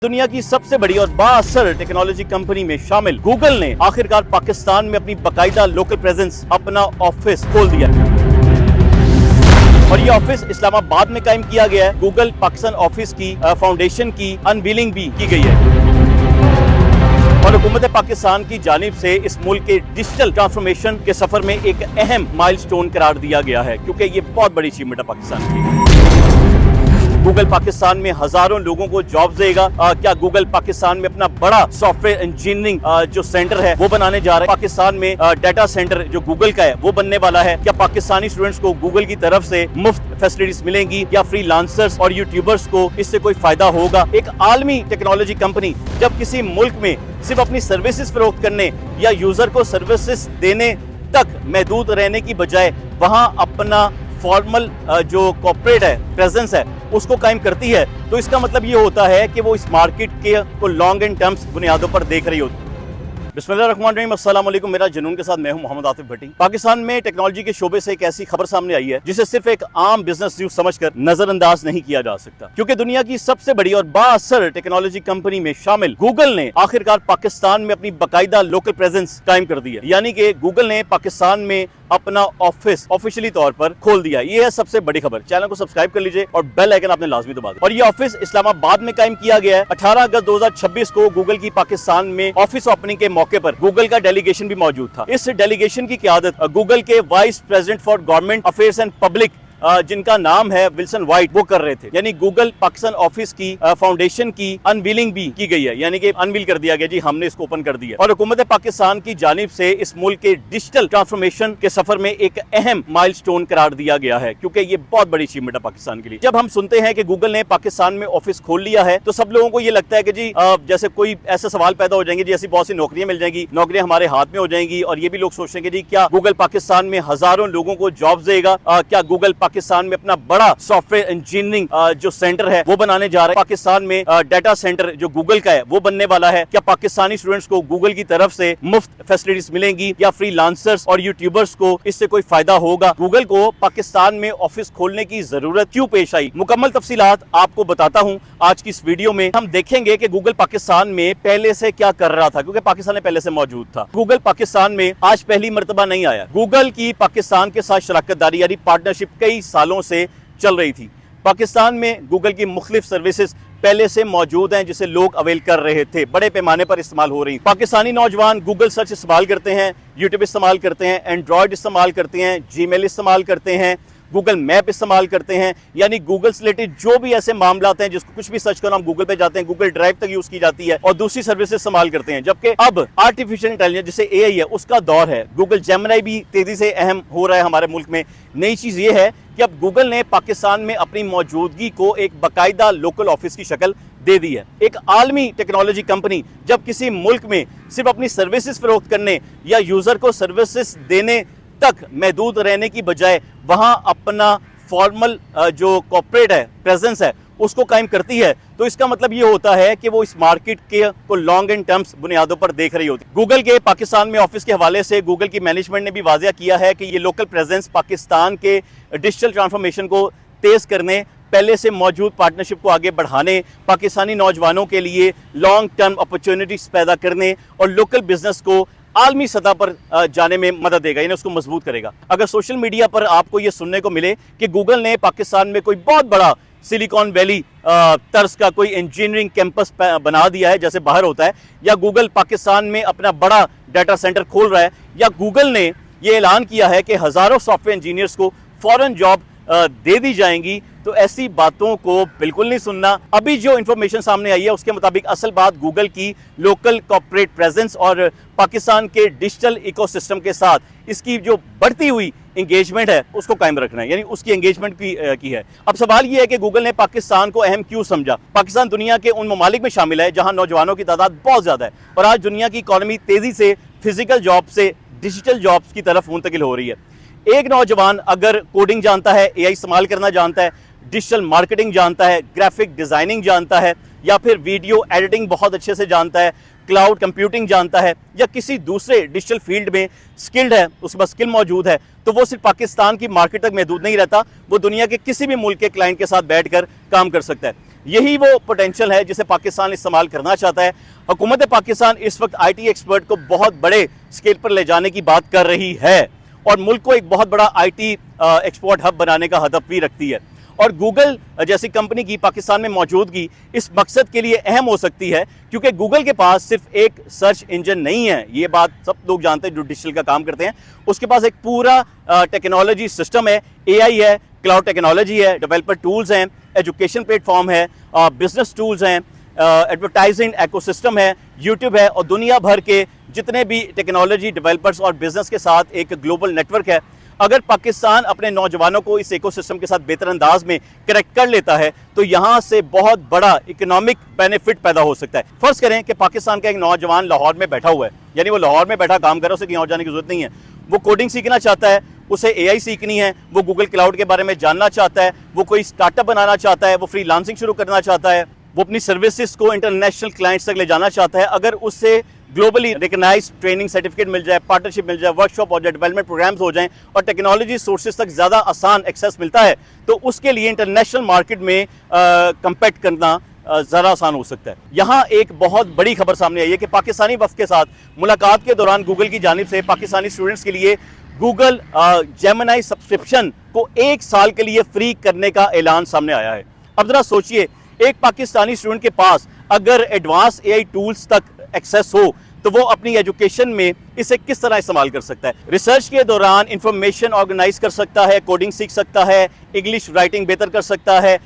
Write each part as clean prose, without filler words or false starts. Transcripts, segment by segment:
दुनिया की सबसे बड़ी और बाअसर टेक्नोलॉजी कंपनी में शामिल गूगल ने आखिरकार पाकिस्तान में अपनी बाकायदा लोकल प्रेजेंस, अपना ऑफिस खोल दिया और ये ऑफिस इस्लामाबाद में कायम किया गया है। गूगल पाकिस्तान ऑफिस की फाउंडेशन की अनवीलिंग भी की गई है और हुकूमत पाकिस्तान की जानिब से इस मुल्क के डिजिटल ट्रांसफॉर्मेशन के सफर में एक अहम माइलस्टोन करार दिया गया है, क्योंकि ये बहुत बड़ी अचीवमेंट है पाकिस्तान की। गूगल पाकिस्तान में हजारों लोगों को जॉब देगा। क्या गूगल पाकिस्तान में अपना बड़ा सॉफ्टवेयर इंजीनियरिंग जो सेंटर है वो बनाने जा रहा है? पाकिस्तान में डाटा सेंटर जो गूगल का है वो बनने वाला है। क्या पाकिस्तानी स्टूडेंट्स को गूगल की तरफ से मुफ्त फैसिलिटीज मिलेंगी या फ्रीलांसर्स और यूट्यूबर्स को इससे कोई फायदा होगा? एक आलमी टेक्नोलॉजी कंपनी जब किसी मुल्क में सिर्फ अपनी सर्विसेज फरोख्त करने या यूजर को सर्विसेज देने तक महदूद रहने की बजाय वहां अपना फॉर्मल जो कॉर्पोरेट है प्रेजेंस है उसको कायम करती है, तो इसका मतलब ये होता है कि वो इस मार्केट के को लॉन्ग एंड टर्म्स बुनियादों पर देख रही होती है। बिस्मिल्लाहिर्रहमानिर्रहीम, अस्सलाम वालेकुम। मेरा जुनून के साथ मैं हूं मोहम्मद आतिफ भट्टी। पाकिस्तान में टेक्नोलॉजी के शोबे से एक ऐसी खबर सामने आई है जिसे सिर्फ एक आम बिजनेस न्यूज समझकर नजरअंदाज नहीं किया जा सकता, क्योंकि दुनिया की सबसे बड़ी और बाअसर टेक्नोलॉजी कंपनी में शामिल गूगल ने आखिरकार पाकिस्तान में अपनी बाकायदा लोकल प्रेजेंस कायम कर दी है। यानी कि गूगल ने पाकिस्तान में अपना ऑफिस ऑफिशियली तौर पर खोल दिया। ये है सबसे बड़ी खबर। चैनल को सब्सक्राइब कर लीजिए और बेल आइकन आपने लाजमी दबा दिया। और ये ऑफिस इस्लामाबाद में कायम किया गया है। 18 अगस्त 2026 को गूगल की पाकिस्तान में ऑफिस ओपनिंग के मौके पर गूगल का डेलीगेशन भी मौजूद था। इस डेलीगेशन की क़यादत गूगल के vice president for government affairs and public जिनका नाम है विल्सन वाइट, वो कर रहे थे। यानी गूगल पाकिस्तान ऑफिस की फाउंडेशन की अनवीलिंग भी की गई है, यानी कि अनवील कर दिया गया, जी हमने इसको ओपन कर दिया। और हुकूमत पाकिस्तान की जानिब से इस मुल्क के डिजिटल ट्रांसफॉर्मेशन के सफर में एक अहम माइलस्टोन करार दिया गया है, क्योंकि ये बहुत बड़ी अचीवमेंट है पाकिस्तान के लिए। जब हम सुनते हैं कि गूगल ने पाकिस्तान में ऑफिस खोल लिया है तो सब लोगों को ये लगता है कि जी जैसे कोई ऐसे सवाल पैदा हो जाएंगे, जी ऐसी बहुत सी नौकरियां मिल जाएंगी, नौकरियां हमारे हाथ में हो जाएंगी। और ये भी लोग सोचते हैं कि जी क्या गूगल पाकिस्तान में हजारों लोगों को जॉब देगा? क्या गूगल पाकिस्तान में अपना बड़ा सॉफ्टवेयर इंजीनियरिंग जो सेंटर है वो बनाने जा रहा है? पाकिस्तान में डाटा सेंटर जो गूगल का है वो बनने वाला है। क्या पाकिस्तानी स्टूडेंट्स को गूगल की तरफ से मुफ्त फैसिलिटीज मिलेंगी या फ्रीलांसर्स और यूट्यूबर्स को इससे कोई फायदा होगा? गूगल को पाकिस्तान में ऑफिस खोलने की जरूरत क्यों पेश आई? मुकम्मल तफसीलात आपको बताता हूं आज की इस वीडियो में। हम देखेंगे कि गूगल पाकिस्तान में पहले से क्या कर रहा था, क्योंकि पाकिस्तान में पहले से मौजूद था। गूगल पाकिस्तान में आज पहली मर्तबा नहीं आया। गूगल की पाकिस्तान के साथ शराकतदारी यानी पार्टनरशिप कई सालों से चल रही थी। पाकिस्तान में गूगल की मुख्तलिफ सर्विसेज पहले से मौजूद हैं जिसे लोग अवेल कर रहे थे, बड़े पैमाने पर इस्तेमाल हो रही। पाकिस्तानी नौजवान गूगल सर्च इस्तेमाल करते हैं, यूट्यूब इस्तेमाल करते हैं, एंड्रॉयड इस्तेमाल करते हैं, जीमेल इस्तेमाल करते हैं, गूगल मैप इस्तेमाल करते हैं। यानी गूगल से रिलेटेड जो भी ऐसे मामलात हैं जिसको कुछ भी सर्च करना हम गूगल पे जाते हैं, गूगल ड्राइव तक यूज की जाती है और दूसरी सर्विसेज इस्तेमाल करते हैं। जबकि अब आर्टिफिशियल इंटेलिजेंस जिसे एआई है उसका दौर है। गूगल जेमिनी भी तेजी से अहम हो रहा है हमारे मुल्क में। नई चीज ये है कि अब गूगल ने पाकिस्तान में अपनी मौजूदगी को एक बाकायदा लोकल ऑफिस की शक्ल दे दी है। एक आलमी टेक्नोलॉजी कंपनी जब किसी मुल्क में सिर्फ अपनी सर्विसेज फरोख्त करने या यूजर को सर्विसेज देने तक महदूद रहने की बजाय वहां अपना फॉर्मल जो कॉर्पोरेट है प्रेजेंस है उसको कायम करती है, तो इसका मतलब ये होता है कि वो इस मार्केट के को लॉन्ग एंड टर्म्स बुनियादों पर देख रही होती है। गूगल के पाकिस्तान में ऑफिस के हवाले से गूगल की मैनेजमेंट ने भी वाज़िया किया है कि ये लोकल प्रेजेंस पाकिस्तान के डिजिटल ट्रांसफॉर्मेशन को तेज करने, पहले से मौजूद पार्टनरशिप को आगे बढ़ाने, पाकिस्तानी नौजवानों के लिए लॉन्ग टर्म अपॉर्चुनिटीज पैदा करने और लोकल बिजनेस को आलमी सतह पर जाने में मदद देगा, यानी उसको मजबूत करेगा। अगर सोशल मीडिया पर आपको ये सुनने को मिले कि गूगल ने पाकिस्तान में कोई बहुत बड़ा सिलिकॉन वैली तर्ज का कोई इंजीनियरिंग कैंपस बना दिया है जैसे बाहर होता है, या गूगल पाकिस्तान में अपना बड़ा डाटा सेंटर खोल रहा है, या गूगल ने ये ऐलान किया है कि हजारों सॉफ्टवेयर इंजीनियर्स को फौरन जॉब दे दी जाएंगी, तो ऐसी बातों को बिल्कुल नहीं सुनना। अभी जो इंफॉर्मेशन सामने आई है उसके मुताबिक असल बात गूगल की लोकल कॉर्पोरेट प्रेजेंस और पाकिस्तान के डिजिटल इकोसिस्टम के साथ इसकी जो बढ़ती हुई एंगेजमेंट है उसको कायम रखना है, यानी उसकी एंगेजमेंट की है। अब सवाल ये है कि गूगल ने पाकिस्तान को अहम क्यों समझा? पाकिस्तान दुनिया के उन ममालिक में शामिल है जहां नौजवानों की तादाद बहुत ज्यादा है और आज दुनिया की इकॉनमी तेजी से फिजिकल जॉब से डिजिटल जॉब्स की तरफ मुंतकिल हो रही है। एक नौजवान अगर कोडिंग जानता है, एआई इस्तेमाल करना जानता है, डिजिटल मार्केटिंग जानता है, ग्राफिक डिजाइनिंग जानता है, या फिर वीडियो एडिटिंग बहुत अच्छे से जानता है, क्लाउड कंप्यूटिंग जानता है, या किसी दूसरे डिजिटल फील्ड में स्किल्ड है, उसके पास स्किल मौजूद है, तो वो सिर्फ पाकिस्तान की मार्केट तक महदूद नहीं रहता, वो दुनिया के किसी भी मुल्क के क्लाइंट के साथ बैठकर काम कर सकता है। یہی وہ پوٹینشل ہے جسے پاکستان استعمال کرنا چاہتا ہے. حکومت پاکستان اس وقت آئی ٹی ایکسپرٹ کو بہت بڑے اسکیل پر لے جانے کی بات کر رہی ہے اور ملک کو ایک بہت بڑا آئی ٹی ایکسپورٹ ہب بنانے کا ہدف بھی رکھتی ہے. اور گوگل جیسی کمپنی کی پاکستان میں موجودگی اس مقصد کے لیے اہم ہو سکتی ہے کیونکہ گوگل کے پاس صرف ایک سرچ انجن نہیں ہے, یہ بات سب لوگ جانتے ہیں جو ڈیجیٹل کا کام کرتے ہیں. اس کے پاس ایک پورا ٹیکنالوجی سسٹم ہے, اے آئی ہے, کلاؤڈ ٹیکنالوجی ہے, ڈیولپر ٹولز ہیں, ایجوکیشن پلیٹ فارم ہے, بزنس ٹولز ہیں, ایڈورٹائزنگ ایکو سسٹم ہے, یوٹیوب ہے اور دنیا بھر کے جتنے بھی ٹیکنالوجی ڈیولپرز اور بزنس کے ساتھ ایک گلوبل نیٹ ورک ہے. اگر پاکستان اپنے نوجوانوں کو اس ایکو سسٹم کے ساتھ بہتر انداز میں کنیکٹ کر لیتا ہے تو یہاں سے بہت بڑا اکنامک بینیفٹ پیدا ہو سکتا ہے. فرض کریں کہ پاکستان کا ایک نوجوان لاہور میں بیٹھا ہوا ہے, یعنی وہ لاہور میں بیٹھا کام کر رہا ہے, اسے کہیں اور جانے کی ضرورت نہیں ہے. وہ کوڈنگ سیکھنا چاہتا ہے, اسے اے آئی سیکھنی ہے, وہ گوگل کلاؤڈ کے بارے میں جاننا چاہتا ہے, وہ کوئی اسٹارٹ اپ بنانا چاہتا ہے, وہ فری لانسنگ شروع کرنا چاہتا ہے, وہ اپنی سروسز کو انٹرنیشنل کلائنٹس تک لے جانا چاہتا ہے. اگر اس سے گلوبلی ریکگنائز ٹریننگ سرٹیفکیٹ مل جائے, پارٹنرشپ مل جائے, ورکشاپ ہو جائے, ڈیولپمنٹ پروگرامز ہو جائیں اور ٹیکنالوجی سورسز تک زیادہ آسان ایکسیس ملتا ہے تو اس کے لیے انٹرنیشنل مارکیٹ میں کمپیٹ کرنا ذرا آسان ہو سکتا ہے. یہاں ایک بہت بڑی خبر سامنے آئی ہے کہ پاکستانی وفد کے ساتھ ملاقات کے دوران گوگل کی جانب سے پاکستانی اسٹوڈنٹس کے لیے گوگل جیمنائی سبسکرپشن کو 1 سال کے لیے فری کرنے کا اعلان سامنے آیا ہے. اب ذرا سوچئے, ایک پاکستانی اسٹوڈنٹ کے پاس اگر ایڈوانس اے آئی ٹولز تک ایکسیس ہو تو وہ اپنی ایجوکیشن میں اسے کس طرح استعمال کر سکتا ہے. ریسرچ کے دوران انفارمیشن آرگنائز کر سکتا ہے, کوڈنگ سیکھ سکتا ہے, انگلش رائٹنگ بہتر کر سکتا ہے,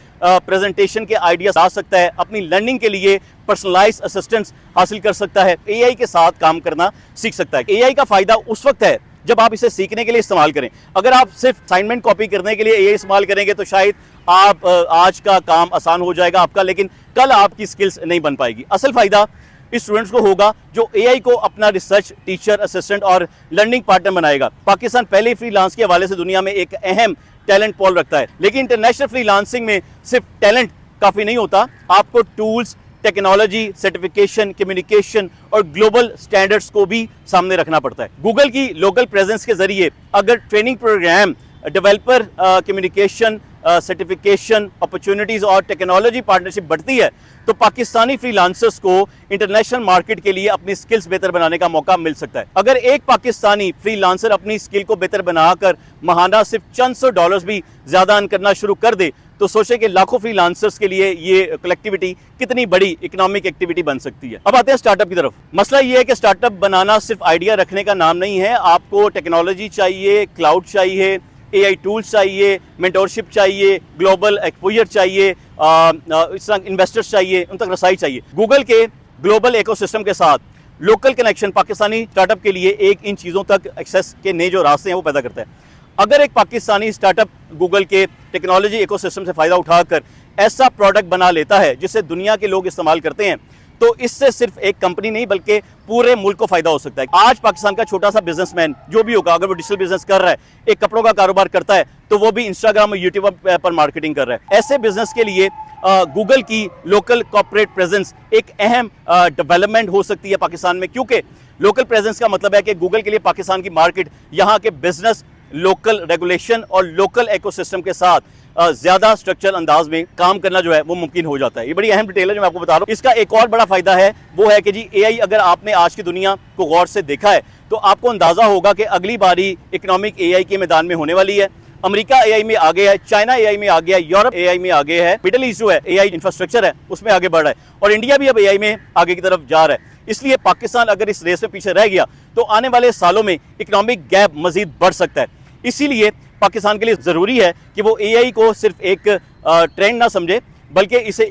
پریزنٹیشن کے آئیڈیاز لا سکتا ہے, اپنی لرننگ کے لیے پرسنلائز اسسٹنس حاصل کر سکتا ہے, اے آئی کے ساتھ کام کرنا سیکھ سکتا ہے. اے آئی کا فائدہ اس وقت ہے جب آپ اسے سیکھنے کے لیے استعمال کریں. اگر آپ صرف اسائنمنٹ کاپی کرنے کے لیے اے آئی استعمال کریں گے تو شاید آپ آج کا کام آسان ہو جائے گا آپ کا, لیکن کل آپ کی سکلز نہیں بن پائے گی. اصل فائدہ اس اسٹوڈنٹس کو ہوگا جو اے آئی کو اپنا ریسرچ ٹیچر, اسسٹنٹ اور لرننگ پارٹنر بنائے گا. پاکستان پہلے فری لانس کے حوالے سے دنیا میں ایک اہم ٹیلنٹ پول رکھتا ہے, لیکن انٹرنیشنل فری لانسنگ میں صرف ٹیلنٹ کافی نہیں ہوتا, آپ کو ٹولز, ٹیکنالوجی, سرٹیفیکیشن, کمیونیکیشن اور گلوبل سٹینڈرڈز کو بھی سامنے رکھنا پڑتا ہے. گوگل کی لوکل پریزنس کے ذریعے اگر training programme, developer communication, certification, opportunities اور ٹیکنالوجی پارٹنرشپ بڑھتی ہے تو پاکستانی فری لانسرز کو انٹرنیشنل مارکیٹ کے لیے اپنی سکلز بہتر بنانے کا موقع مل سکتا ہے. اگر ایک پاکستانی فری لانسر اپنی سکل کو بہتر بنا کر ماہانہ صرف چند سو ڈالرز بھی زیادہ ارن کرنا شروع کر دے تو سوچیں کہ لاکھوں فری لانسرز کے لیے یہ کلیکٹیوٹی کتنی بڑی اکنامک ایکٹیویٹی بن سکتی ہے. اب آتے ہیں اسٹارٹ اپ کی طرف. مسئلہ یہ ہے کہ اسٹارٹ اپ بنانا صرف آئیڈیا رکھنے کا نام نہیں ہے, آپ کو ٹیکنالوجی چاہیے, کلاؤڈ چاہیے, اے آئی ٹولز چاہیے, مینٹورشپ چاہیے, گلوبل ایکسپوجر چاہیے, اس طرح انویسٹرز چاہیے, ان تک رسائی چاہیے. گوگل کے گلوبل ایکو سسٹم کے ساتھ local connection Pakistani start up کے لیے ایک ان چیزوں تک ایکسیس کے نئے جو راستے ہیں وہ پیدا کرتا ہے. اگر ایک پاکستانی اسٹارٹ اپ گوگل کے ٹیکنالوجی ایکو سسٹم سے فائدہ اٹھا کر ایسا پروڈکٹ بنا لیتا ہے جسے دنیا کے لوگ استعمال کرتے ہیں تو اس سے صرف ایک کمپنی نہیں بلکہ پورے ملک کو فائدہ ہو سکتا ہے. آج پاکستان کا چھوٹا سا بزنس مین جو بھی ہوگا, اگر وہ ڈیجیٹل بزنس کر رہا ہے, ایک کپڑوں کا کاروبار کرتا ہے تو وہ بھی انسٹاگرام اور یوٹیوب پر مارکیٹنگ کر رہا ہے. ایسے بزنس کے لیے گوگل کی لوکل کارپوریٹ پریزنس ایک اہم ڈیولپمنٹ ہو سکتی ہے پاکستان میں, کیونکہ لوکل پریزنس کا مطلب ہے کہ گوگل کے لیے پاکستان کی مارکیٹ, یہاں کے بزنس, لوکل ریگولیشن اور لوکل ایکو سسٹم کے ساتھ زیادہ اسٹرکچر انداز میں کام کرنا جو ہے وہ ممکن ہو جاتا ہے. یہ بڑی اہم ڈیٹیل ہے جو میں آپ کو بتا رہا ہوں. اس کا ایک اور بڑا فائدہ ہے وہ ہے کہ جی اے آئی اگر آپ نے آج کی دنیا کو غور سے دیکھا ہے تو آپ کو اندازہ ہوگا کہ اگلی باری اکنامک اے آئی کے میدان میں ہونے والی ہے. امریکہ اے آئی میں آگے ہے, چائنا اے آئی میں آگے ہے, یورپ اے آئی میں آگے ہے, مڈل ایسٹ جو ہے اے آئی انفراسٹرکچر ہے اس میں آگے بڑھ رہا ہے, اور انڈیا بھی اب اے آئی میں آگے کی طرف جا رہا ہے. اس لیے پاکستان اگر اس ریس میں پیچھے رہ گیا تو آنے والے سالوں میں اکنامک گیپ مزید بڑھ سکتا ہے. اسی لیے پاکستان کے لیے ضروری ہے کہ وہ اے آئی کو صرف ایک ٹرینڈ نہ سمجھے بلکہ اسے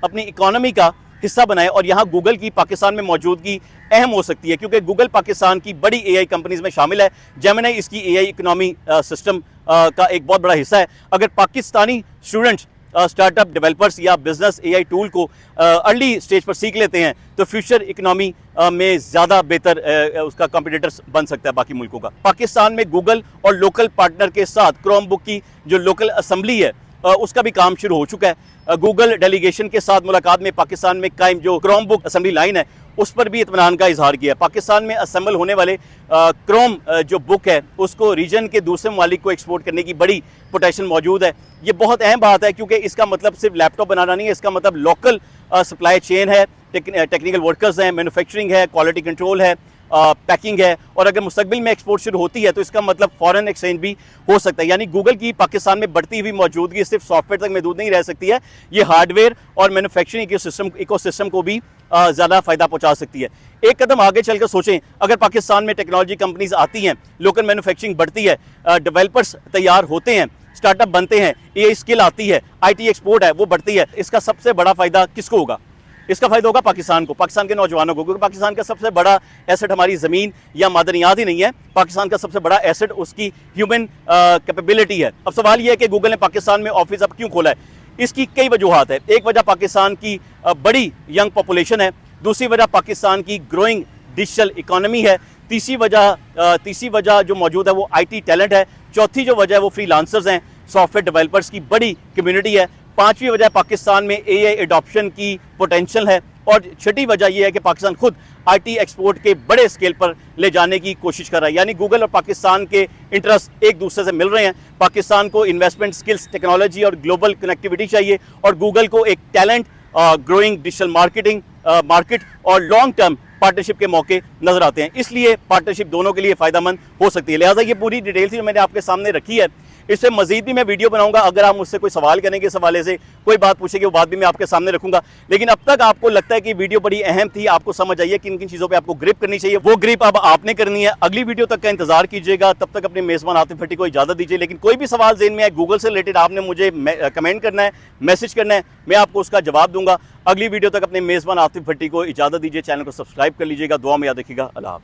اپنی اکانومی کا حصہ بنائے. اور یہاں گوگل کی پاکستان میں موجودگی اہم ہو سکتی ہے کیونکہ گوگل پاکستان کی بڑی اے آئی کمپنیز میں شامل ہے. جیمنائی اس کی اے آئی اکنامی سسٹم کا ایک بہت بڑا حصہ ہے. اگر Pakistani students start up developers یا بزنس اے آئی ٹول کو ارلی سٹیج پر سیکھ لیتے ہیں تو فیوچر اکنامی میں زیادہ بہتر اس کا کمپیٹیٹرز بن سکتا ہے باقی ملکوں کا. پاکستان میں گوگل اور لوکل پارٹنر کے ساتھ کروم بک کی جو لوکل اسمبلی ہے उसका भी काम शुरू हो चुका है। गूगल डेलीगेशन के साथ मुलाकात में पाकिस्तान में कायम जो क्रोम बुक असेंबली लाइन है उस पर भी इत्मीनान का इजहार किया। पाकिस्तान में असेंबल होने वाले क्रोम जो बुक है उसको रीजन के दूसरे ममालिक को एक्सपोर्ट करने की बड़ी पोटेंशियल मौजूद है। ये बहुत अहम बात है क्योंकि इसका मतलब सिर्फ लैपटॉप बनाना नहीं है, इसका मतलब लोकल सप्लाई चेन है, टेक्निकल वर्कर्स हैं, मैन्युफैक्चरिंग है, क्वालिटी कंट्रोल है, पैकिंग है। और अगर मुस्तकबिल में एक्सपोर्ट शुरू होती है तो इसका मतलब फॉरेन एक्सचेंज भी हो सकता है। यानी गूगल की पाकिस्तान में बढ़ती हुई मौजूदगी सिर्फ सॉफ्टवेयर तक महदूद नहीं रह सकती है, ये हार्डवेयर और मैन्युफैक्चरिंग इकोसिस्टम को भी ज़्यादा फ़ायदा पहुंचा सकती है। एक कदम आगे चलकर सोचें, अगर पाकिस्तान में टेक्नोलॉजी कंपनीज आती हैं, लोकल मैन्युफैक्चरिंग बढ़ती है, डेवलपर्स तैयार होते हैं, स्टार्टअप बनते हैं, ये स्किल आती है, IT एक्सपोर्ट है वो बढ़ती है, इसका सबसे बड़ा फ़ायदा किसको होगा? इसका फ़ायदा होगा पाकिस्तान को, पाकिस्तान के नौजवानों को, क्योंकि पाकिस्तान का सबसे बड़ा एसेट हमारी ज़मीन या मादनियात ही नहीं है, पाकिस्तान का सबसे बड़ा एसेट उसकी ह्यूमन कैपेबिलिटी है। अब सवाल यह है कि गूगल ने पाकिस्तान में ऑफिस अब क्यों खोला है? इसकी कई वजूहात है। एक वजह पाकिस्तान की बड़ी यंग पॉपुलेशन है, दूसरी वजह पाकिस्तान की ग्रोइंग डिजिटल इकोनॉमी है, तीसरी वजह जो मौजूद है वो IT टैलेंट है, चौथी जो वजह है वो फ्रीलांसर्स हैं, सॉफ्टवेयर डेवलपर्स की बड़ी कम्युनिटी है, पांचवी वजह पाकिस्तान में AI एडॉप्शन की पोटेंशियल है, और छठी वजह यह है कि पाकिस्तान खुद IT एक्सपोर्ट के बड़े स्केल पर ले जाने की कोशिश कर रहा है। यानी गूगल और पाकिस्तान के इंटरेस्ट एक दूसरे से मिल रहे हैं। पाकिस्तान को इन्वेस्टमेंट, स्किल्स, टेक्नोलॉजी और ग्लोबल कनेक्टिविटी चाहिए, और गूगल को एक टैलेंट, ग्रोइंग डिजिटल मार्केट और लॉन्ग टर्म पार्टनरशिप के मौके नजर आते हैं। इसलिए पार्टनरशिप दोनों के लिए फ़ायदेमंद हो सकती है। लिहाजा ये पूरी डिटेल थी जो मैंने आपके सामने रखी है। इससे मजीद भी मैं वीडियो बनाऊंगा। अगर आप मुझसे कोई सवाल करेंगे, इस हवाले से कोई बात पूछेंगे, वो बात भी मैं आपके सामने रखूंगा। लेकिन अब तक आपको लगता है कि वीडियो बड़ी अहम थी, आपको समझ आई है किन किन चीज़ों पे आपको ग्रिप करनी चाहिए, वो ग्रिप अब आपने करनी है। अगली वीडियो तक का इंतजार कीजिएगा। तब तक अपने मेज़बान आतिफ भट्टी को इजाज़त दीजिए। लेकिन कोई भी सवाल ज़हन में है गूगल से रिलेटेड, आपने मुझे कमेंट करना है, मैसेज करना है, मैं आपको उसका जवाब दूंगा। अगली वीडियो तक अपने मेज़बान आतिफ भट्टी को इजाज़त दीजिए। चैनल को सब्सक्राइब कर लीजिएगा। दुआ में याद रखिएगा। अल्लाह हाफ़िज़।